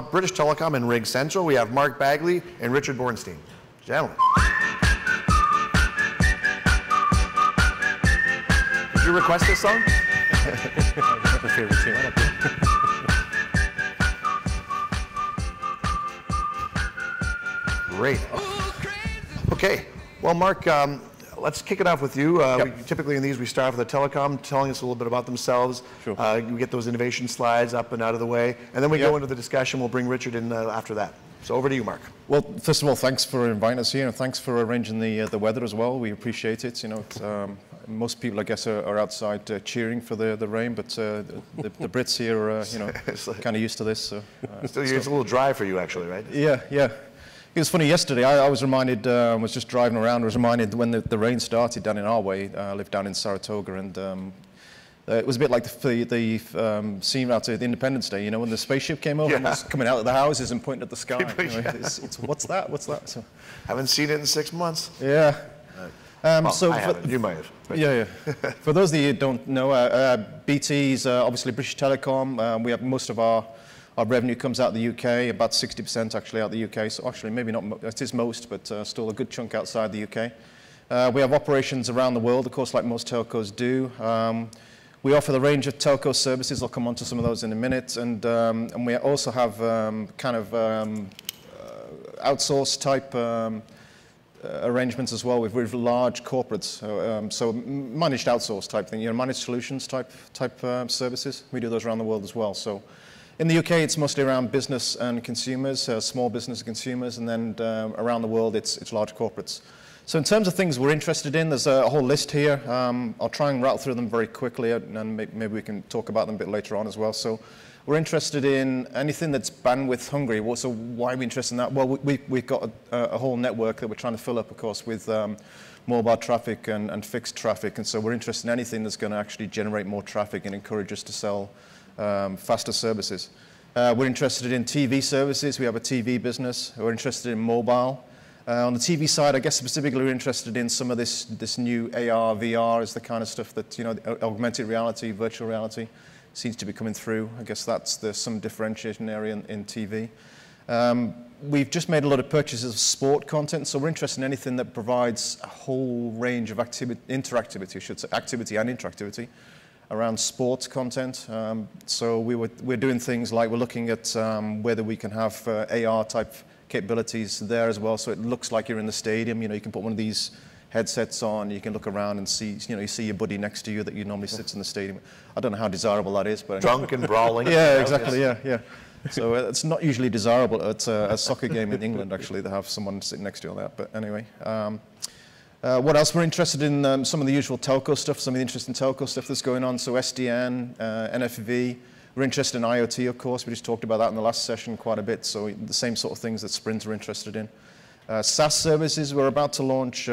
about British Telecom and RingCentral. We have Mark Bagley and Richard Borenstein. Gentlemen. Did you request this song? My favorite tune. Great. Okay. Well, Mark, let's kick it off with you. Typically in these, we start with the Telecom telling us a little bit about themselves. Sure. We get those innovation slides up and out of the way, and then we go into the discussion. We'll bring Richard in after that. So over to you, Mark. Well, first of all, thanks for inviting us here, and thanks for arranging the weather as well. We appreciate it. You know, most people, I guess, are outside cheering for the rain, but the Brits here are, you know, kind of used to this. So, it's a little dry for you, actually, right? Yeah, yeah. It was funny, yesterday I was reminded, was just driving around, I was reminded when the rain started down in our way. I live down in Saratoga, and it was a bit like the scene out of Independence Day, you know, when the spaceship came over and was coming out of the houses and pointing at the sky. You know, it's what's that? What's that? So, haven't seen it in 6 months. Yeah. Well, so I haven't. You might have. But. Yeah, yeah. For those of you who don't know, BT's obviously British Telecom. We have most of our revenue comes out of the UK, about 60% actually out of the UK. So actually, maybe not, it is most, but still a good chunk outside the UK. We have operations around the world, of course, like most telcos do. We offer the range of telco services. I'll come on to some of those in a minute. And we also have kind of outsourced type arrangements as well with large corporates. So managed outsource type thing, you know, managed solutions type services. We do those around the world as well. So in the UK, it's mostly around business and consumers, small business and consumers, and then around the world, it's large corporates. So in terms of things we're interested in, there's a whole list here. I'll try and rattle through them very quickly, and maybe we can talk about them a bit later on as well. So we're interested in anything that's bandwidth hungry. So why are we interested in that? Well, we've got a whole network that we're trying to fill up, of course, with mobile traffic and fixed traffic. And so we're interested in anything that's going to actually generate more traffic and encourage us to sell faster services. We're interested in TV services. We have a TV business. We're interested in mobile. On the TV side, I guess specifically we're interested in some of this new AR, VR is the kind of stuff that, you know, augmented reality, virtual reality seems to be coming through. I guess there's some differentiation area in TV. We've just made a lot of purchases of sport content, so we're interested in anything that provides a whole range of interactivity, I should say, activity and interactivity around sports content. So we're doing things like we're looking at whether we can have AR type capabilities there as well, so it looks like you're in the stadium. You know, you can put one of these headsets on, you can look around and see, you know, you see your buddy next to you that you normally sits in the stadium. I don't know how desirable that is, but drunk and brawling. Yeah, exactly. Yeah. So it's not usually desirable at a soccer game in England, actually, to have someone sitting next to you on that. But anyway. What else? We're interested in some of the usual telco stuff, some of the interesting telco stuff that's going on. So SDN, NFV. We're interested in IoT, of course. We just talked about that in the last session quite a bit. So the same sort of things that Sprint are interested in. SaaS services, we're about to launch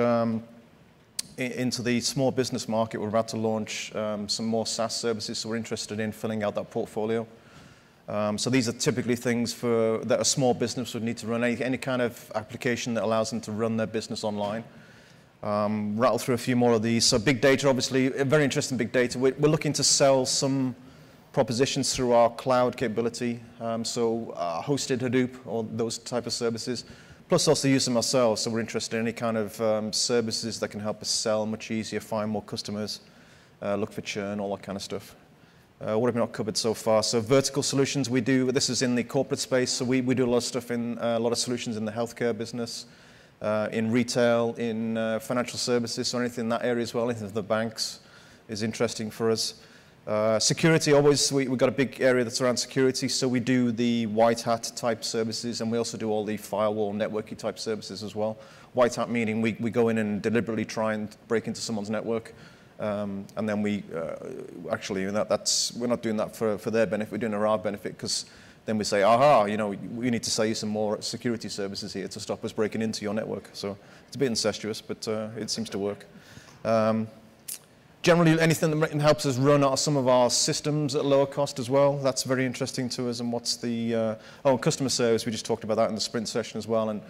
into the small business market. We're about to launch some more SaaS services. So we're interested in filling out that portfolio. So these are typically things that a small business would need to run, any kind of application that allows them to run their business online. Rattle through a few more of these. So big data, obviously, very interesting big data. We're looking to sell some propositions through our cloud capability, so hosted Hadoop or those type of services, plus also use them ourselves. So we're interested in any kind of services that can help us sell much easier, find more customers, look for churn, all that kind of stuff. What have we not covered so far? So vertical solutions, we do, this is in the corporate space, so we do a lot of stuff in, a lot of solutions in the healthcare business, in retail, in financial services, so anything in that area as well, anything for the banks is interesting for us. Security, always, we've got a big area that's around security, so we do the white hat type services, and we also do all the firewall networking type services as well. White hat meaning we go in and deliberately try and break into someone's network, and then we actually, we're not doing that for their benefit, we're doing it for our benefit, because then we say, aha, you know, we need to sell you some more security services here to stop us breaking into your network. So it's a bit incestuous, but it seems to work. Generally, anything that helps us run some of our systems at lower cost as well, that's very interesting to us. And what's the, customer service, we just talked about that in the sprint session as well. And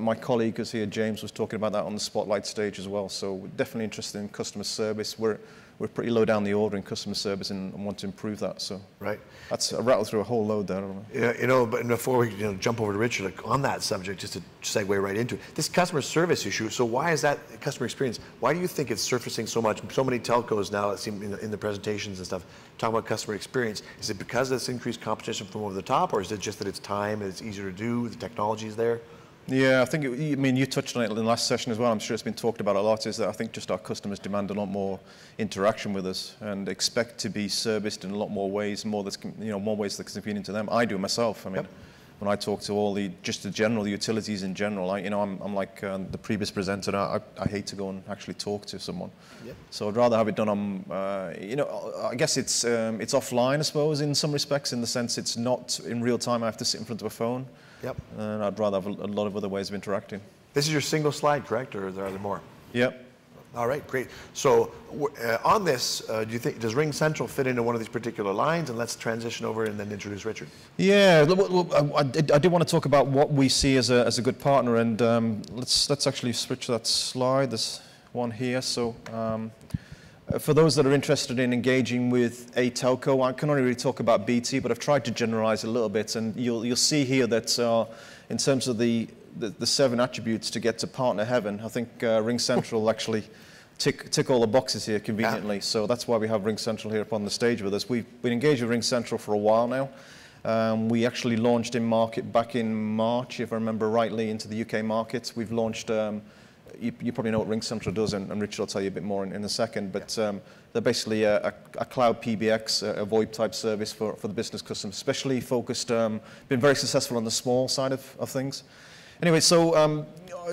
my colleague who's here, James, was talking about that on the spotlight stage as well. So we're definitely interested in customer service. We're we're pretty low down the order in customer service and want to improve that. So right. That's a rattle through a whole load there. I don't know. Yeah, but before we jump over to Richard on that subject, just to segue right into it, this customer service issue. So why is that customer experience? Why do you think it's surfacing so much? So many telcos now, it seems in the presentations and stuff, talking about customer experience. Is it because of this increased competition from over the top, or is it just that it's time and it's easier to do, the technology is there? Yeah, I think, you touched on it in the last session as well. I'm sure it's been talked about a lot, is that I think just our customers demand a lot more interaction with us and expect to be serviced in a lot more ways, more ways that's convenient to them. I do myself. I mean, when I talk to all the utilities in general, I'm like the previous presenter. I hate to go and actually talk to someone. Yep. So I'd rather have it done on, I guess it's offline, I suppose, in some respects, in the sense it's not in real time. I have to sit in front of a phone. Yep. And I'd rather have a lot of other ways of interacting. This is your single slide, correct, or are there more? Yep. All right, great. So on this, do you think, does RingCentral fit into one of these particular lines? And let's transition over and then introduce Richard. Yeah, I did want to talk about what we see as a good partner, and let's actually switch that slide. There's one here. So for those that are interested in engaging with a telco, I can only really talk about BT, but I've tried to generalize a little bit, and you'll see here that in terms of the 7 attributes to get to partner heaven, I think RingCentral actually tick all the boxes here conveniently. Yeah. So that's why we have RingCentral here up on the stage with us. We've been engaged with RingCentral for a while now. We actually launched in market back in March, if I remember rightly, into the UK market. We've launched, you probably know what RingCentral does, and Richard will tell you a bit more in a second, but they're basically a cloud PBX, a VoIP type service for the business customers, especially focused, been very successful on the small side of things. Anyway, so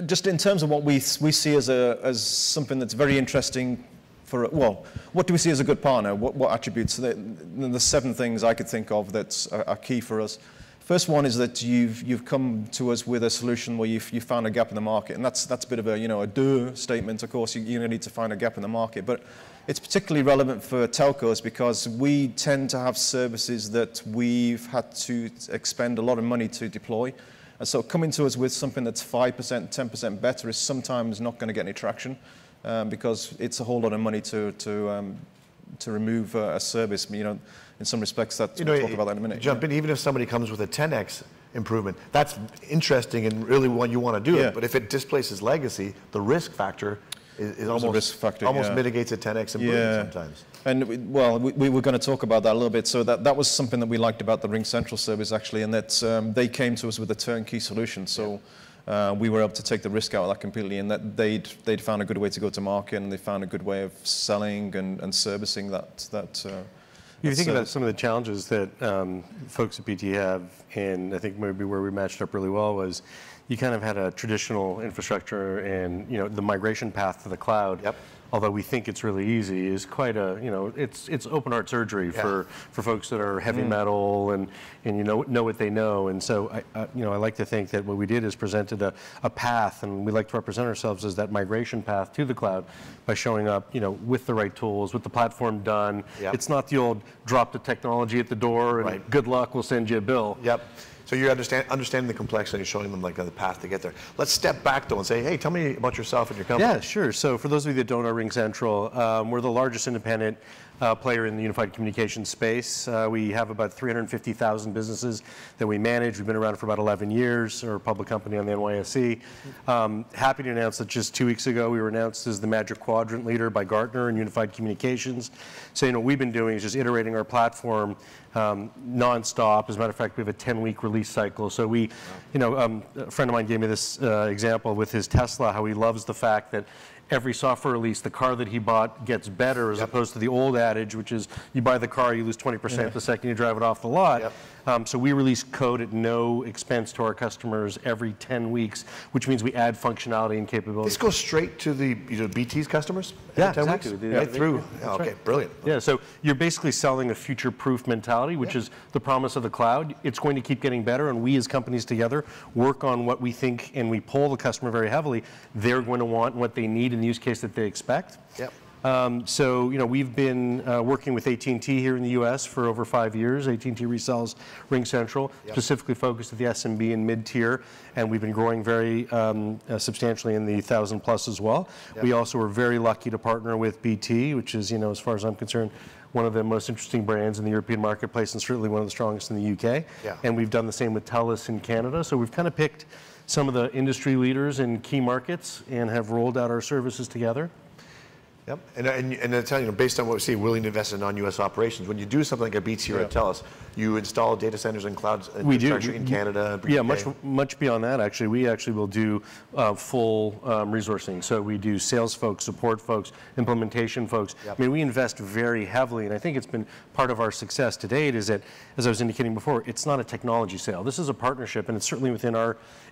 just in terms of what we see as something that's very interesting for, well, what do we see as a good partner? What attributes? The 7 things I could think of that are key for us. First one is that you've come to us with a solution where you've found a gap in the market, and that's a bit of a duh statement. Of course, you need to find a gap in the market, but it's particularly relevant for telcos because we tend to have services that we've had to expend a lot of money to deploy. And so coming to us with something that's 5%, 10% better is sometimes not going to get any traction because it's a whole lot of money to remove a service. In some respects, we'll talk about that in a minute. Jump in, even if somebody comes with a 10x improvement, that's interesting and really when you want to do it. But if it displaces legacy, the risk factor is almost mitigates a 10x improvement sometimes. And we were going to talk about that a little bit. So that was something that we liked about the RingCentral service actually, and that they came to us with a turnkey solution. So we were able to take the risk out of that completely, and that they'd found a good way to go to market, and they found a good way of selling and servicing that. You think about some of the challenges that folks at BT have, and I think maybe where we matched up really well was you kind of had a traditional infrastructure, and the migration path to the cloud. Yep. Although we think it's really easy, is quite a it's open heart surgery for folks that are heavy metal and know what they know. And so I like to think that what we did is presented a path, and we like to represent ourselves as that migration path to the cloud by showing up with the right tools, with the platform done. Yep. It's not the old drop the technology at the door and good luck, we'll send you a bill. Yep. So you're understanding the complexity, showing them the path to get there. Let's step back though and say, hey, tell me about yourself and your company. Yeah, sure. So for those of you that don't know RingCentral, we're the largest independent player in the unified communications space. We have about 350,000 businesses that we manage. We've been around for about 11 years. We're a public company on the NYSE. Happy to announce that just 2 weeks ago we were announced as the Magic Quadrant leader by Gartner in unified communications. So what we've been doing is just iterating our platform non-stop. As a matter of fact, we have a 10-week release cycle. So a friend of mine gave me this example with his Tesla, how he loves the fact that every software release, the car that he bought gets better as opposed to the old adage, which is you buy the car, you lose 20% the second you drive it off the lot. Yep. So we release code at no expense to our customers every 10 weeks, which means we add functionality and capability. This goes straight to the BT's customers? Yeah, exactly. Right through. Okay, right. Brilliant. Yeah, so you're basically selling a future-proof mentality, which is the promise of the cloud. It's going to keep getting better, and we as companies together work on what we think, and we poll the customer very heavily, they're going to want, what they need in the use case that they expect. Yep. So, we've been working with AT&T here in the U.S. for over 5 years. AT&T resells RingCentral, specifically focused at the SMB and mid-tier, and we've been growing very substantially in the 1,000 plus as well. We also were very lucky to partner with BT, which is, as far as I'm concerned, one of the most interesting brands in the European marketplace and certainly one of the strongest in the UK. And we've done the same with Telus in Canada. So we've kind of picked some of the industry leaders in key markets and have rolled out our services together. Yep, and I tell you, based on what we see, willing to invest in non-U.S. operations. When you do something like a BT or a Telus, you install data centers and cloud infrastructure in Canada. Yeah, much beyond that. Actually, we actually will do full resourcing. So we do sales folks, support folks, implementation folks. I mean, we invest very heavily, and I think it's been part of our success to date. Is that, as I was indicating before, it's not a technology sale. This is a partnership, and it's certainly within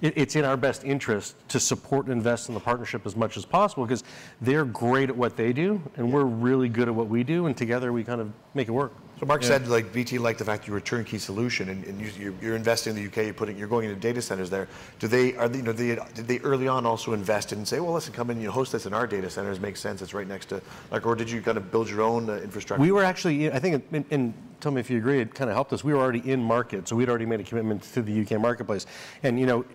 it's in our best interest to support and invest in the partnership as much as possible because they're great at what they do, and we're really good at what we do, and together we kind of make it work. So Mark said, like, BT liked the fact you're a turnkey solution, and you're investing in the UK. You're going into data centers there. Did they early on also invest in and say, well, listen, come in, host this in our data centers, makes sense. It's right next to, or did you kind of build your own infrastructure? We were actually, I think, and tell me if you agree, it kind of helped us. We were already in market, so we'd already made a commitment to the UK marketplace, and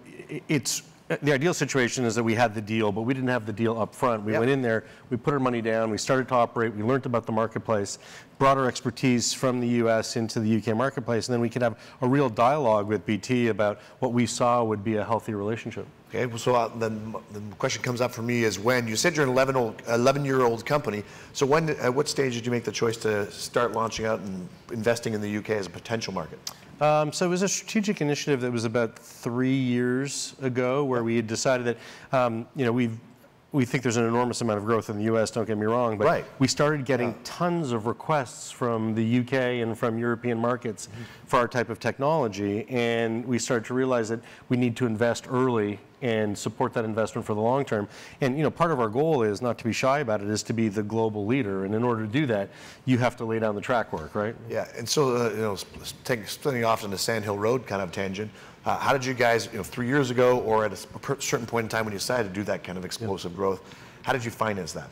it's. The ideal situation is that we had the deal, but we didn't have the deal up front. We went in there, we put our money down, we started to operate, we learned about the marketplace, brought our expertise from the US into the UK marketplace, and then we could have a real dialogue with BT about what we saw would be a healthy relationship. Okay, well, so then the question comes up for me is when you said you're an 11-year-old company. So at what stage did you make the choice to start launching out and investing in the UK as a potential market? So it was a strategic initiative that was about 3 years ago where we had decided that, we think there's an enormous amount of growth in the U.S., don't get me wrong, but we started getting tons of requests from the UK and from European markets for our type of technology, and we started to realize that we need to invest early and support that investment for the long term. And part of our goal is, not to be shy about it, is to be the global leader, and in order to do that, you have to lay down the track work, right? Yeah, and so, splitting off on the Sand Hill Road kind of tangent, how did you guys, 3 years ago or at a certain point in time when you decided to do that kind of explosive growth, how did you finance that?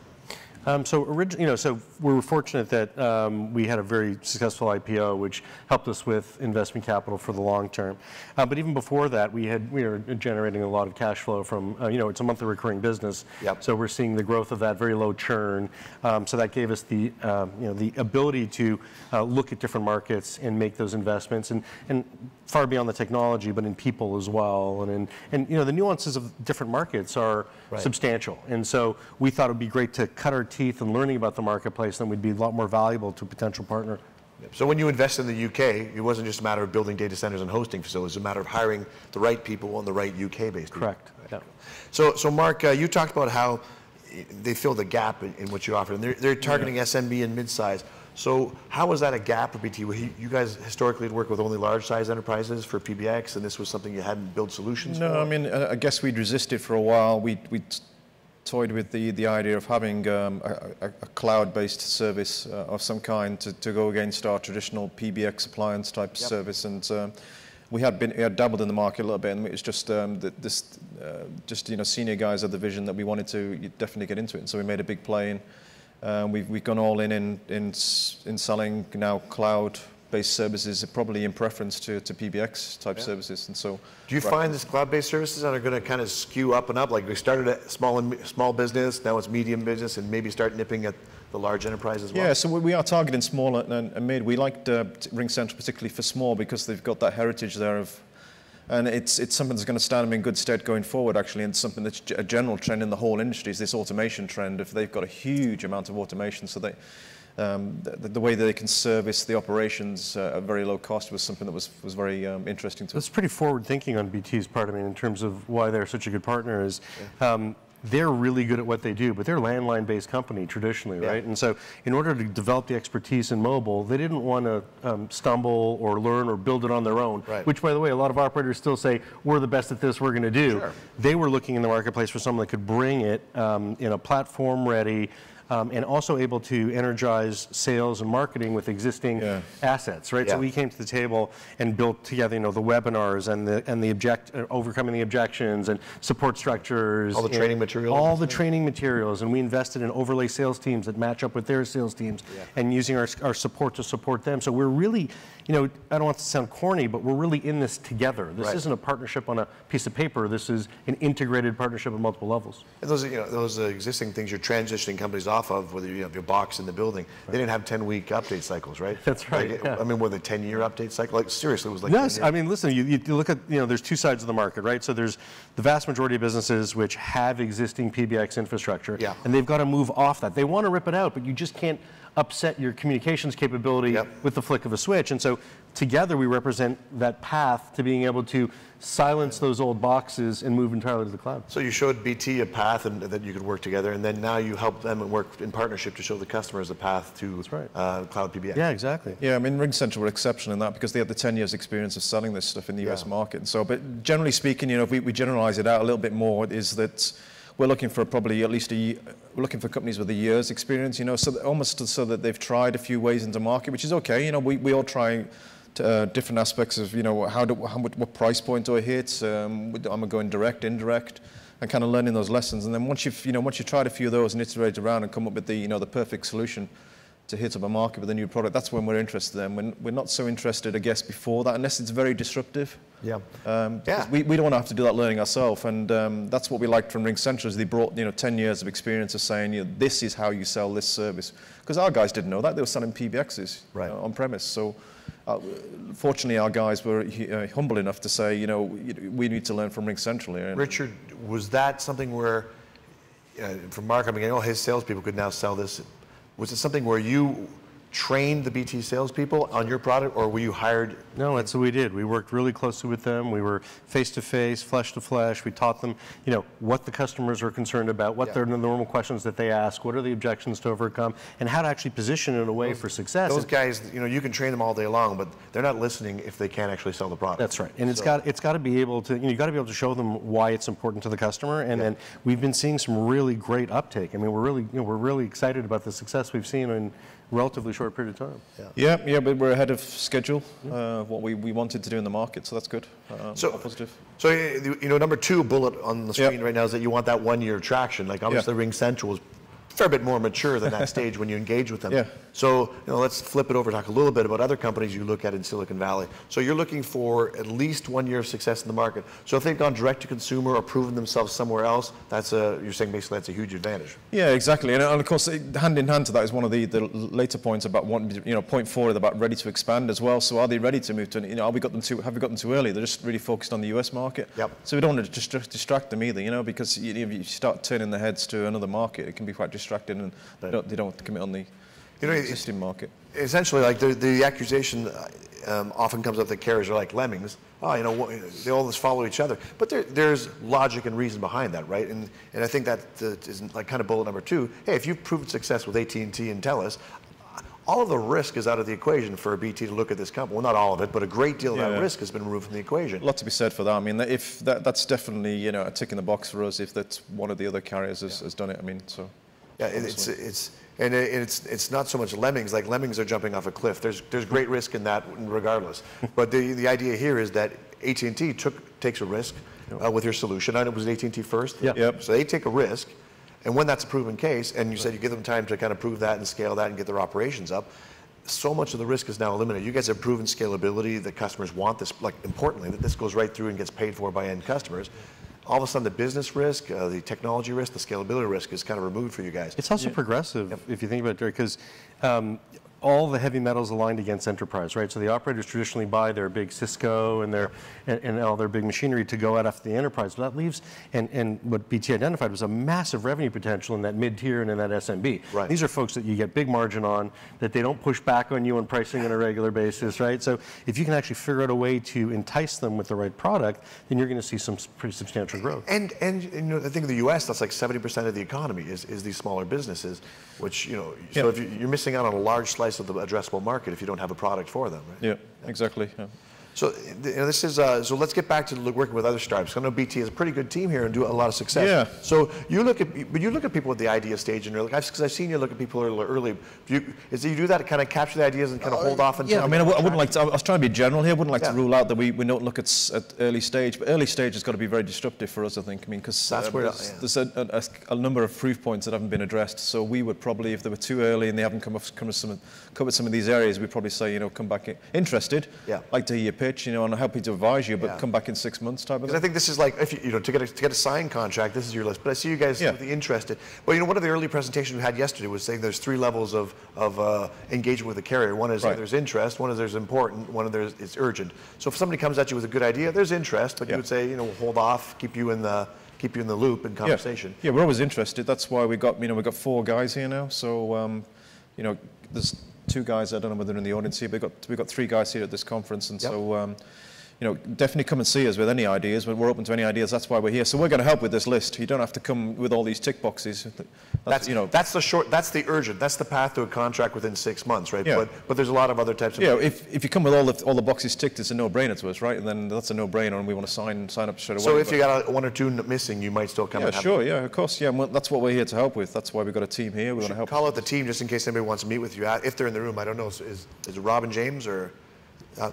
So we were fortunate that we had a very successful IPO, which helped us with investment capital for the long term. But even before that, we were generating a lot of cash flow from, it's a monthly recurring business. So we're seeing the growth of that, very low churn. So that gave us the, the ability to look at different markets and make those investments, and far beyond the technology, but in people as well. And the nuances of different markets are substantial. And so we thought it would be great to cut our teeth in learning about the marketplace, then we'd be a lot more valuable to a potential partner. So when you invest in the UK, it wasn't just a matter of building data centers and hosting facilities, it was a matter of hiring the right people and the right UK-based people. Correct. Right. Yeah. So Mark, you talked about how they fill the gap in what you offer, and they're targeting SMB and mid-size. So how was that a gap for BT? You guys historically had worked with only large-size enterprises for PBX, and this was something you hadn't built solutions for? No, I mean, I guess we'd resisted for a while. We toyed with the idea of having a cloud-based service of some kind to go against our traditional PBX appliance type service, and we had dabbled in the market a little bit, and it was just senior guys had the vision that we wanted to definitely get into it, and so we made a big play in. We've gone all in selling now cloud-based services, probably in preference to PBX type services, and so. Do you find these cloud-based services that are going to kind of skew up and up? Like we started at small business, now it's medium business, and maybe start nipping at the large enterprise as well? Yeah, so we are targeting small and mid. We liked RingCentral particularly for small because they've got that heritage there of. And it's something that's going to stand them in good stead going forward, actually, and something that's a general trend in the whole industry is this automation trend. If they've got a huge amount of automation, so the way that they can service the operations at very low cost was something that was very interesting to us. It's pretty forward thinking on BT's part, I mean, in terms of why they're such a good partner is, they're really good at what they do, but they're a landline-based company traditionally, right? And so in order to develop the expertise in mobile, they didn't want to stumble or learn or build it on their own, which, by the way, a lot of operators still say, we're the best at this, we're going to do. They were looking in the marketplace for someone that could bring it in a platform-ready, and also able to energize sales and marketing with existing assets, right? So we came to the table and built together, the webinars and the overcoming the objections and support structures. All the training materials. All the training materials, and we invested in overlay sales teams that match up with their sales teams, and using our support to support them. So we're really, I don't want to sound corny, but we're really in this together. This isn't a partnership on a piece of paper. This is an integrated partnership at multiple levels. And those existing things you're transitioning companies off of, whether you have your box in the building, they didn't have 10-week update cycles, right? That's right. I mean, were they 10-year update cycle? Like, seriously, it was like Yes, I mean, listen, you look at, there's two sides of the market, right? So there's the vast majority of businesses which have existing PBX infrastructure, and they've got to move off that. They want to rip it out, but you just can't upset your communications capability with the flick of a switch. And so together we represent that path to being able to silence those old boxes and move entirely to the cloud. So you showed BT a path and that you could work together, and then now you help them and work in partnership to show the customers a path to cloud PBX. Yeah, exactly. Yeah, I mean, RingCentral were exceptional in that because they had the 10 years experience of selling this stuff in the US market. So, but generally speaking, if we generalize it out a little bit more, is that we're looking for probably at least we're looking for companies with a year's experience, so that almost so that they've tried a few ways into market, which is okay. We all try different aspects of, what price point do I hit? Am I going direct, indirect, and kind of learning those lessons. And then once you've tried a few of those and iterated around and come up with the perfect solution to hit up a market with a new product, that's when we're interested in. We're not so interested, I guess, before that, unless it's very disruptive. Yeah. We don't want to have to do that learning ourselves, and that's what we liked from RingCentral, is they brought 10 years of experience of saying, this is how you sell this service. Because our guys didn't know that. They were selling PBXs on premise. So fortunately, our guys were humble enough to say, we need to learn from RingCentral here. Richard, was that something where, from Mark, his salespeople could now sell this? Was it something where you trained the BT salespeople on your product, or were you hired? No, that's what we did. We worked really closely with them. We were face-to-face, flesh-to-flesh. We taught them, what the customers are concerned about, what the normal questions that they ask, what are the objections to overcome, and how to actually position it in a way for success. Those guys, you can train them all day long, but they're not listening if they can't actually sell the product. That's right. And it's got to be able to, you got to be able to show them why it's important to the customer. And then we've been seeing some really great uptake. I mean, we're really excited about the success we've seen in relatively short period of time. Yeah, but we're ahead of schedule, what we wanted to do in the market, so that's good. Positive. So, number 2 bullet on the screen right now is that you want that 1-year traction. Like, obviously, RingCentral is a fair bit more mature than that stage when you engage with them. So, let's flip it over, talk a little bit about other companies you look at in Silicon Valley. So you're looking for at least 1 year of success in the market. So if they've gone direct to consumer or proven themselves somewhere else, you're saying basically that's a huge advantage. Yeah, exactly. And of course, hand in hand to that is one of the later points about point 4 is about ready to expand as well. So are they ready to move to, have we got them too early? They're just really focused on the US market. So we don't want to distract them either, because if you start turning their heads to another market, it can be quite distracting, and they don't want to commit on the existing market. Essentially, like the accusation often comes up that carriers are like lemmings. They all just follow each other. But there's logic and reason behind that, right? And I think that is like kind of bullet number 2. Hey, if you've proven success with AT&T and TELUS, all of the risk is out of the equation for BT to look at this company. Well, not all of it, but a great deal of that risk has been removed from the equation. A lot to be said for that. I mean, if that's definitely a tick in the box for us if that's one of the other carriers has done it. I mean, so. Yeah, it's not so much lemmings. Like, lemmings are jumping off a cliff. There's great risk in that regardless. But the idea here is that AT&T takes a risk with your solution. I know it was AT&T first. So they take a risk, and when that's a proven case, and you said you give them time to kind of prove that and scale that and get their operations up, so much of the risk is now eliminated. You guys have proven scalability, that customers want this, like, importantly, that this goes right through and gets paid for by end customers. All of a sudden, the business risk, the technology risk, the scalability risk is kind of removed for you guys. It's also progressive, if you think about it, because all the heavy metals aligned against enterprise, right? So the operators traditionally buy their big Cisco and all their big machinery to go out after the enterprise. But that leaves, and what BT identified was a massive revenue potential in that mid-tier and in that SMB. Right. These are folks that you get big margin on, that they don't push back on you on pricing on a regular basis, right? So if you can actually figure out a way to entice them with the right product, then you're going to see some pretty substantial growth. And I think in the U.S., that's like 70% of the economy is these smaller businesses, which, so if you're missing out on a large slice of the addressable market if you don't have a product for them, right? Yeah, exactly. Yeah. So this is so let's get back to working with other startups. I know BT has a pretty good team here and do a lot of success. Yeah. So you look at people at the idea stage and early, because I've seen you look at people early. Do you do that to kind of capture the ideas and kind of hold off until? Yeah, I mean, I wouldn't like to. I was trying to be general here. I wouldn't like to rule out that we don't look at early stage, but early stage has got to be very disruptive for us, I think. I mean, because there's a number of proof points that haven't been addressed. So we would probably, if they were too early and they haven't covered some of these areas, we'd probably say, come back interested. Yeah. Like to hear your pitch, and happy to advise you, but come back in 6 months type of thing. Because I think this is like, if you to get a signed contract, this is your list. But I see you guys really interested. Well, one of the early presentations we had yesterday was saying there's 3 levels of engagement with the carrier. One is there's interest, one is there's important, one is it's urgent. So if somebody comes at you with a good idea, there's interest, but you would say, we'll hold off, keep you in the loop in conversation. Yeah, we're always interested. That's why we got 4 guys here now. So there's 2 guys, I don't know whether they're in the audience here, but we've got 3 guys here at this conference, and so definitely come and see us with any ideas. We're open to any ideas. That's why we're here. So we're going to help with this list. You don't have to come with all these tick boxes. That's the short. That's the urgent. That's the path to a contract within 6 months, right? Yeah. But there's a lot of other types of. Yeah. If you come with all the boxes ticked, it's a no-brainer to us, right? And then that's a no-brainer, and we want to sign up straight away. So if you got 1 or 2 missing, you might still come. Yeah, sure. Yeah, of course. Yeah, well, that's what we're here to help with. That's why we've got a team here. We want to help. Call out the team just in case anybody wants to meet with you. If they're in the room, I don't know. Is it Rob and James or?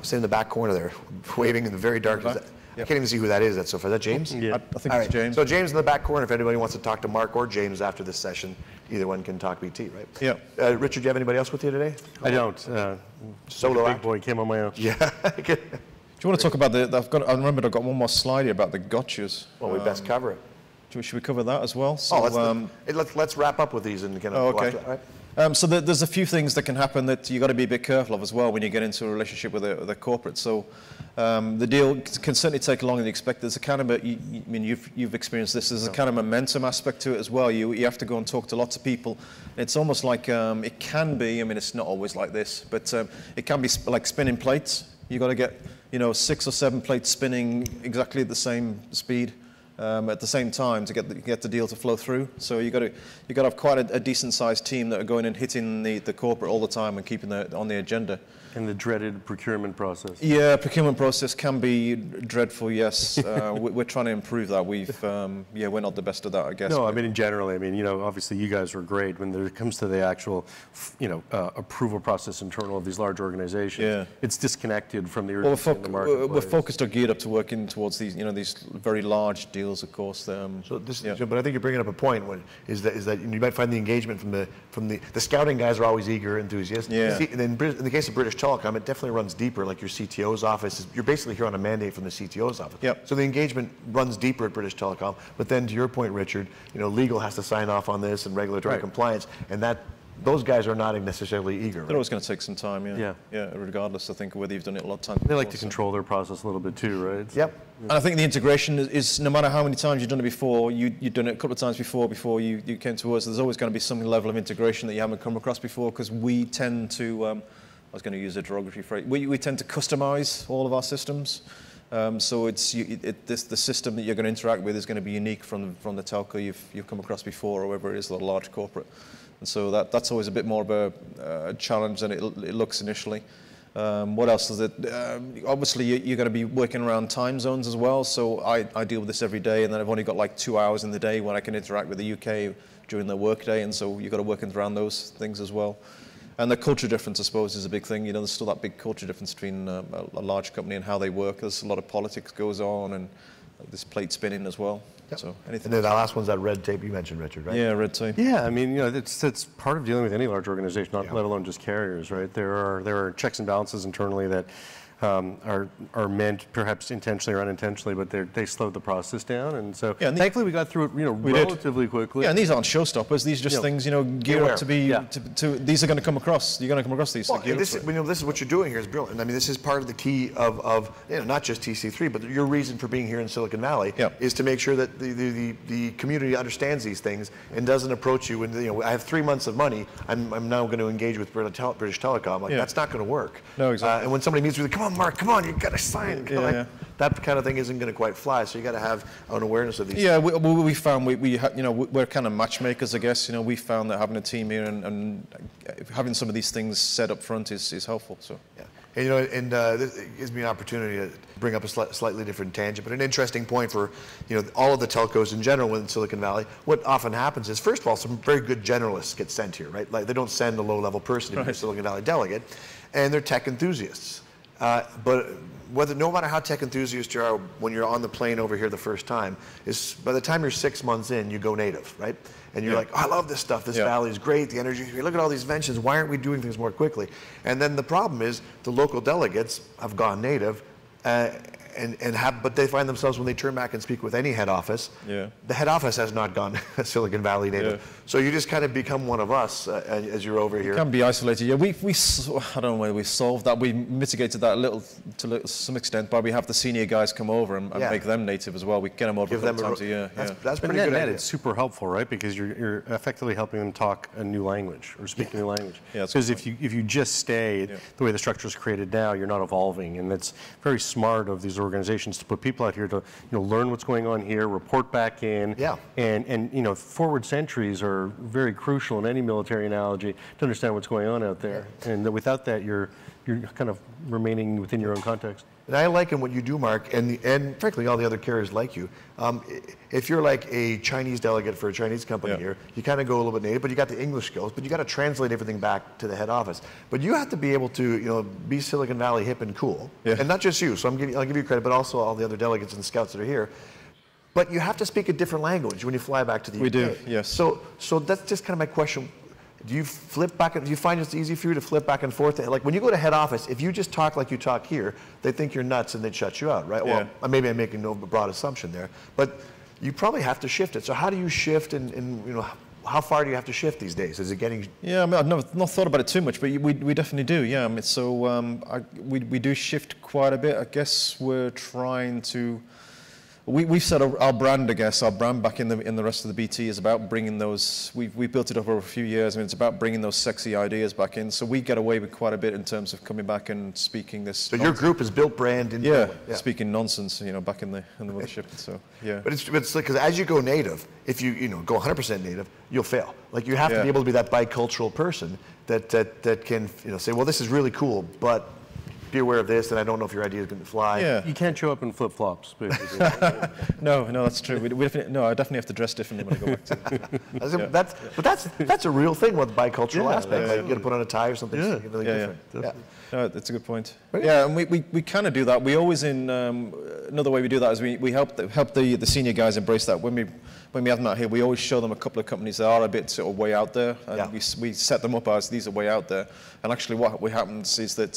Sitting in the back corner there, waving in the very dark. I can't even see who that is. So far, is that James? Yeah, I think it's James. So James in the back corner. If anybody wants to talk to Mark or James after this session, either one can talk BT, right? Yeah. Richard, do you have anybody else with you today? I don't. Solo big boy came on my own. Yeah. Do you want to talk about I remembered I've got one more slide here about the gotchas. Well, we best cover it. Should we cover that as well? So, let's wrap up with these and kind of go after that, right? So there's a few things that can happen that you've got to be a bit careful of as well when you get into a relationship with a corporate. So the deal can certainly take longer than you expect. There's a kind of you've experienced this. There's a kind of momentum aspect to it as well. You have to go and talk to lots of people. It's almost like it can be. I mean, it's not always like this, but it can be like spinning plates. You've got to get 6 or 7 plates spinning exactly at the same speed. At the same time to get the deal to flow through. So you got to have quite a decent sized team that are going and hitting the corporate all the time and keeping that on the agenda. And the dreaded procurement process. Yeah, procurement process can be dreadful. Yes, we're trying to improve that. We're not the best at that, I guess. No, I mean generally. I mean, obviously you guys were great when it comes to the actual, approval process internal of these large organizations. Yeah. It's disconnected from the urgency in the marketplace. We're focused or geared up to working towards these, these very large deals, of course. But I think you're bringing up a point. Is that you might find the engagement from the scouting guys are always eager, enthusiastic. Yeah. And in the case of British Telecom, it definitely runs deeper. Like your CTO's office, you're basically here on a mandate from the CTO's office. Yep. So the engagement runs deeper at British Telecom. But then, to your point, Richard, legal has to sign off on this and regulatory compliance, and those guys are not necessarily eager. They're always going to take some time. Yeah. Regardless, I think whether you've done it a lot of times. They like to control their process a little bit too, right? Yep. And I think the integration is no matter how many times you've done it before, you've done it a couple of times before you came to us. There's always going to be some level of integration that you haven't come across before because we tend to. I was going to use a derogatory phrase. We tend to customize all of our systems. So the system that you're going to interact with is going to be unique from the telco you've come across before, or whoever it is, a large corporate. And so that's always a bit more of a challenge than it looks initially. What else is it? Obviously, you're going to be working around time zones as well. So I deal with this every day, and then I've only got like 2 hours in the day when I can interact with the UK during their work day, and so you've got to work around those things as well. And the culture difference, I suppose, is a big thing. There's still that big culture difference between a large company and how they work. There's a lot of politics goes on, and this plate spinning as well. Yep. So anything. And then that last one's that red tape you mentioned, Richard, right? Yeah, red tape. Yeah, I mean, it's part of dealing with any large organization, let alone just carriers, right? There are checks and balances internally that are meant perhaps intentionally or unintentionally, but they slowed the process down, and so thankfully we got through it relatively quickly. Yeah, and these aren't showstoppers. These are just things gear up to be. To these are going to come across. You're going to come across these. This is what you're doing here is brilliant. I mean, this is part of the key of not just TC3, but your reason for being here in Silicon Valley is to make sure that the community understands these things and doesn't approach you and I have 3 months of money. I'm now going to engage with British Telecom. That's not going to we No, exactly. And when somebody meets with you, come on, Mark, come on, you've got to sign. That kind of thing isn't going to quite fly. So you got to have an awareness of these. Yeah, we found we're kind of matchmakers, I guess. We found that having a team here and having some of these things set up front is helpful. So. Yeah. And, you know, and this gives me an opportunity to bring up a slightly different tangent, but an interesting point for, you know, all of the telcos in general in Silicon Valley. What often happens is, first of all, some very good generalists get sent here, right? Like they don't send a low-level person to be a Silicon Valley delegate, and they're tech enthusiasts. But no matter how tech enthusiast you are, when you're on the plane over here the first time, is by the time you're 6 months in, you go native, right? And you're like, oh, I love this stuff. This valley is great. The energy. Look at all these inventions. Why aren't we doing things more quickly? And then the problem is the local delegates have gone native, but they find themselves when they turn back and speak with any head office, the head office has not gone Silicon Valley native. So you just kind of become one of us as you're over here. You can be isolated. Yeah, I don't know whether we solved that. We mitigated that a little to some extent, but we have the senior guys come over and make them native as well. We get them over a couple times a year. That's pretty good. It's super helpful, right? Because you're effectively helping them talk a new language or speak a new language. Because if you just stay the way the structure is created now, you're not evolving, and it's very smart of these organizations to put people out here to learn what's going on here, report back in, and forward sentries are very crucial in any military analogy to understand what's going on out there. And without that, you're kind of remaining within your own context. And I liken what you do, Mark, and frankly, all the other carriers like you. If you're like a Chinese delegate for a Chinese company here, you kind of go a little bit native, but you got the English skills, but you got to translate everything back to the head office. But you have to be able to, be Silicon Valley hip and cool, and not just you. So I'll give you credit, but also all the other delegates and scouts that are here. But you have to speak a different language when you fly back to the UK. We do, yes. So that's just kind of my question. Do you flip back? Do you find it's easy for you to flip back and forth? Like when you go to head office, if you just talk like you talk here, they think you're nuts and they'd shut you out, right? Well, maybe I'm making no broad assumption there, but you probably have to shift it. So how do you shift, and how far do you have to shift these days? Is it getting? Yeah, I mean, I've not thought about it too much, but we definitely do. Yeah, I mean, so we do shift quite a bit. I guess we're trying to. We've set our brand, I guess, our brand back in the rest of the BT is about bringing those, we've built it up over a few years, I mean, it's about bringing those sexy ideas back in, so we get away with quite a bit in terms of coming back and speaking this. So your group has built brand in speaking nonsense, back in the mothership, so, yeah. But it's like, because as you go native, if you, go 100% native, you'll fail. Like you have to be able to be that bicultural person that can, say, well, this is really cool, but be aware of this, and I don't know if your idea is going to fly. Yeah. You can't show up in flip-flops, basically. No, that's true. I definitely have to dress differently when I go back to But that's a real thing with the bicultural aspect. Like you got to put on a tie or something. Different. No, that's a good point. Yeah, and we kind of do that. We always another way we do that is we help the senior guys embrace that. When we have them out here, we always show them a couple of companies that are a bit sort of way out there, and we set them up as these are way out there. And actually, what happens is that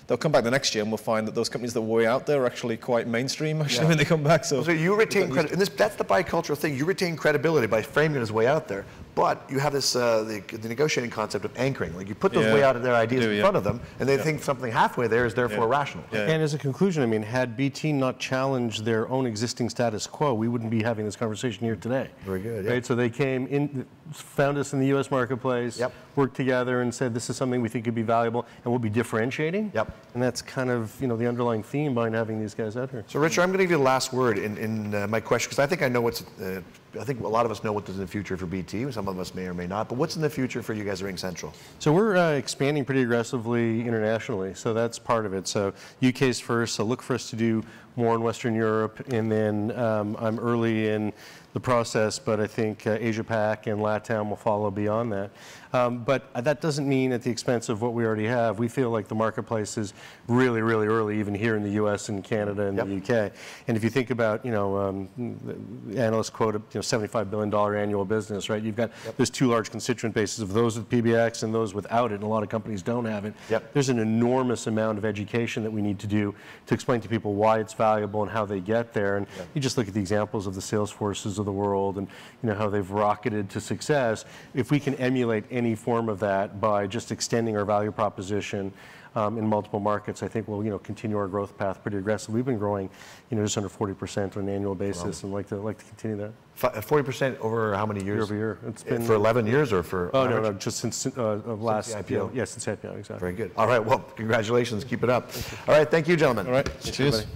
they'll come back the next year, and we'll find that those companies that were way out there are actually quite mainstream. Actually, when they come back, so you retain credit, and that's the bicultural thing. You retain credibility by framing it as way out there. But you have this the negotiating concept of anchoring. Like you put those way out of their ideas in front of them, and they think something halfway there is therefore rational. And as a conclusion, I mean, had BT not challenged their own existing status quo, we wouldn't be having this conversation here today. Very good. Right? So they came in, found us in the U.S. marketplace, worked together, and said this is something we think could be valuable and we'll be differentiating. And that's kind of the underlying theme behind having these guys out here. So Richard, I'm going to give you the last word in my question, because I think I know what's. I think a lot of us know what's in the future for BT. Some of us may or may not. But what's in the future for you guys at RingCentral? So we're expanding pretty aggressively internationally. So that's part of it. So UK's first. So look for us to do more in Western Europe, and then I'm early in the process, but I think Asia-Pac and LATAM will follow beyond that. But that doesn't mean at the expense of what we already have. We feel like the marketplace is really, really early, even here in the U.S. and Canada and the UK. And if you think about, the analysts quote $75 billion annual business, right? You've got there's two large constituent bases of those with PBX and those without it, and a lot of companies don't have it. There's an enormous amount of education that we need to do to explain to people why it's valuable and how they get there. And you just look at the examples of the Salesforces of the world and how they've rocketed to success. If we can emulate any form of that by just extending our value proposition in multiple markets, I think we'll continue our growth path pretty aggressively. We've been growing just under 40% on an annual basis, and like to continue that. 40% over how many years? Year over year. It's been for 11 years or for? Oh no, just since last since the IPO. Yes, since the IPO, exactly. Very good. All right. Well, congratulations. Keep it up. All right. Thank you, gentlemen. All right. Cheers.